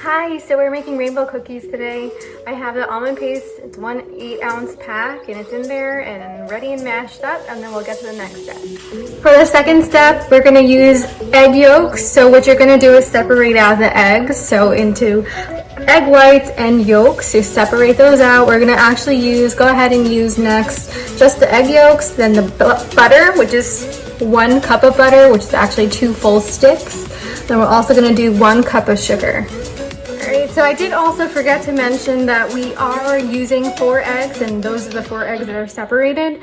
Hi, so we're making rainbow cookies today. I have the almond paste. It's 1 8-ounce pack and it's in there and ready and mashed up, and then we'll get to the next step. For the second step, we're gonna use egg yolks. So what you're gonna do is separate out the eggs, so into egg whites and yolks. So separate those out. We're gonna actually go ahead and use next just the egg yolks, then the butter, which is 1 cup of butter, which is actually 2 full sticks. Then we're also gonna do 1 cup of sugar. Alright, so I did also forget to mention that we are using 4 eggs, and those are the 4 eggs that are separated.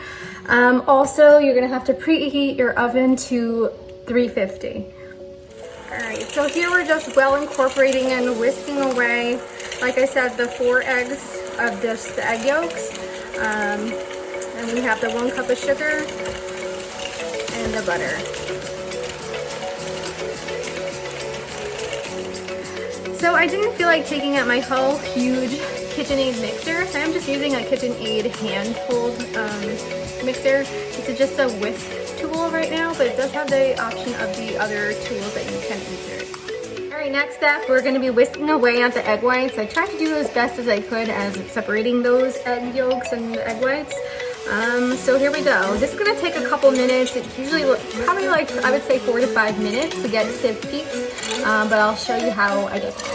Also, you're gonna have to preheat your oven to 350. Alright, so here we're just well incorporating and whisking away, like I said, the 4 eggs of just the egg yolks. And we have the 1 cup of sugar and the butter. So I didn't feel like taking out my whole huge KitchenAid mixer, so I'm just using a KitchenAid hand-pulled mixer. This is just a whisk tool right now, but it does have the option of the other tools that you can insert. Alright, next step, we're going to be whisking away at the egg whites. I tried to do as best as I could as separating those egg yolks and the egg whites. So here we go. This is going to take a couple minutes. It's usually probably like, I would say 4 to 5 minutes to get stiff peaks, but I'll show you how I get there.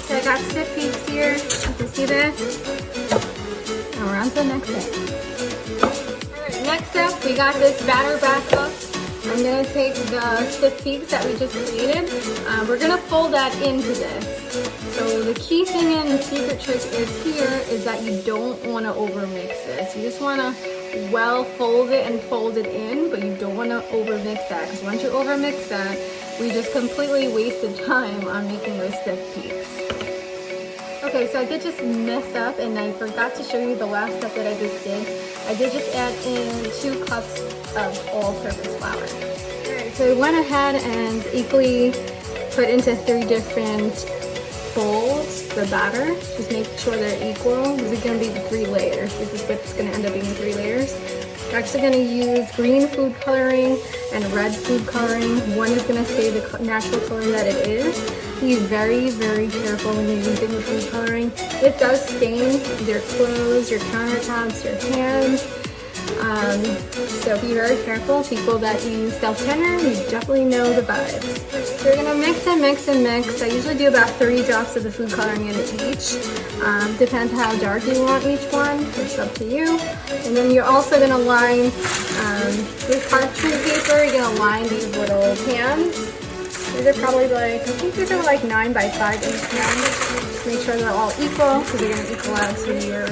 So I got stiff peaks here. You can see this. And we're on to the next step. Alright, next up, we got this batter back up. I'm going to take the stiff peaks that we just created. We're going to fold that into this. So the key thing and the secret trick is that you don't want to overmix this. You just want to well fold it and fold it in, but you don't want to overmix that, because once you overmix that, we just completely wasted time on making those stiff peaks. Okay, so I did just mess up and I forgot to show you the last step that I just did. I did just add in 2 cups of all-purpose flour. Alright, so I went ahead and equally put into 3 different bowls the batter. Just make sure they're equal. This is going to be the 3 layers. This is what's going to end up being 3 layers. We're actually going to use green food coloring and red food coloring. One is going to stay the natural color that it is. Be very, very careful when you're using the food coloring. It does stain your clothes, your countertops, your pans. So be very careful. People that use self-tanner, you definitely know the vibes. So we're gonna mix and mix and mix. I usually do about 3 drops of the food coloring in each. Depends how dark you want each one. It's up to you. And then you're also gonna line with parchment paper. You're gonna line these little pans. These are probably like, I think these are like 9 by 5 inch pans. Just make sure they're all equal, so they're gonna equal out to your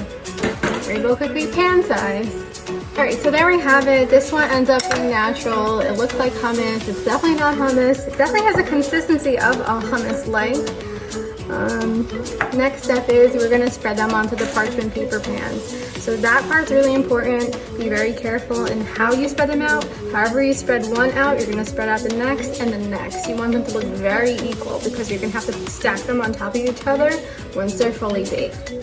rainbow cookie pan size. Alright, so there we have it. This one ends up being natural. It looks like hummus. It's definitely not hummus. It definitely has a consistency of a hummus-like. Next step is we're going to spread them onto the parchment paper pans. So that part's really important. Be very careful in how you spread them out. However you spread one out, you're going to spread out the next and the next. You want them to look very equal because you're going to have to stack them on top of each other once they're fully baked.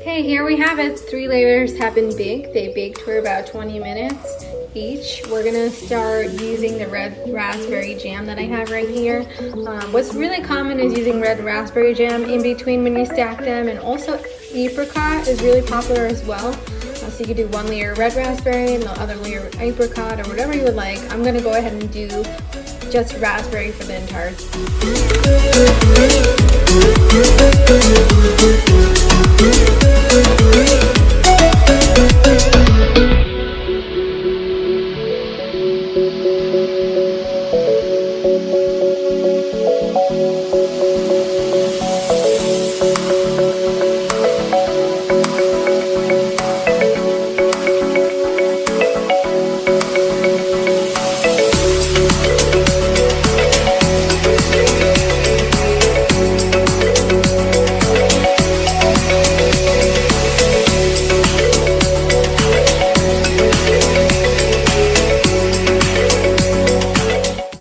Okay, here we have it. 3 layers have been baked. They baked for about 20 minutes each. We're gonna start using the red raspberry jam that I have right here. What's really common is using red raspberry jam in between when you stack them, and also apricot is really popular as well. So you could do 1 layer red raspberry and the other layer apricot, or whatever you would like. I'm gonna go ahead and do just raspberry for the entire.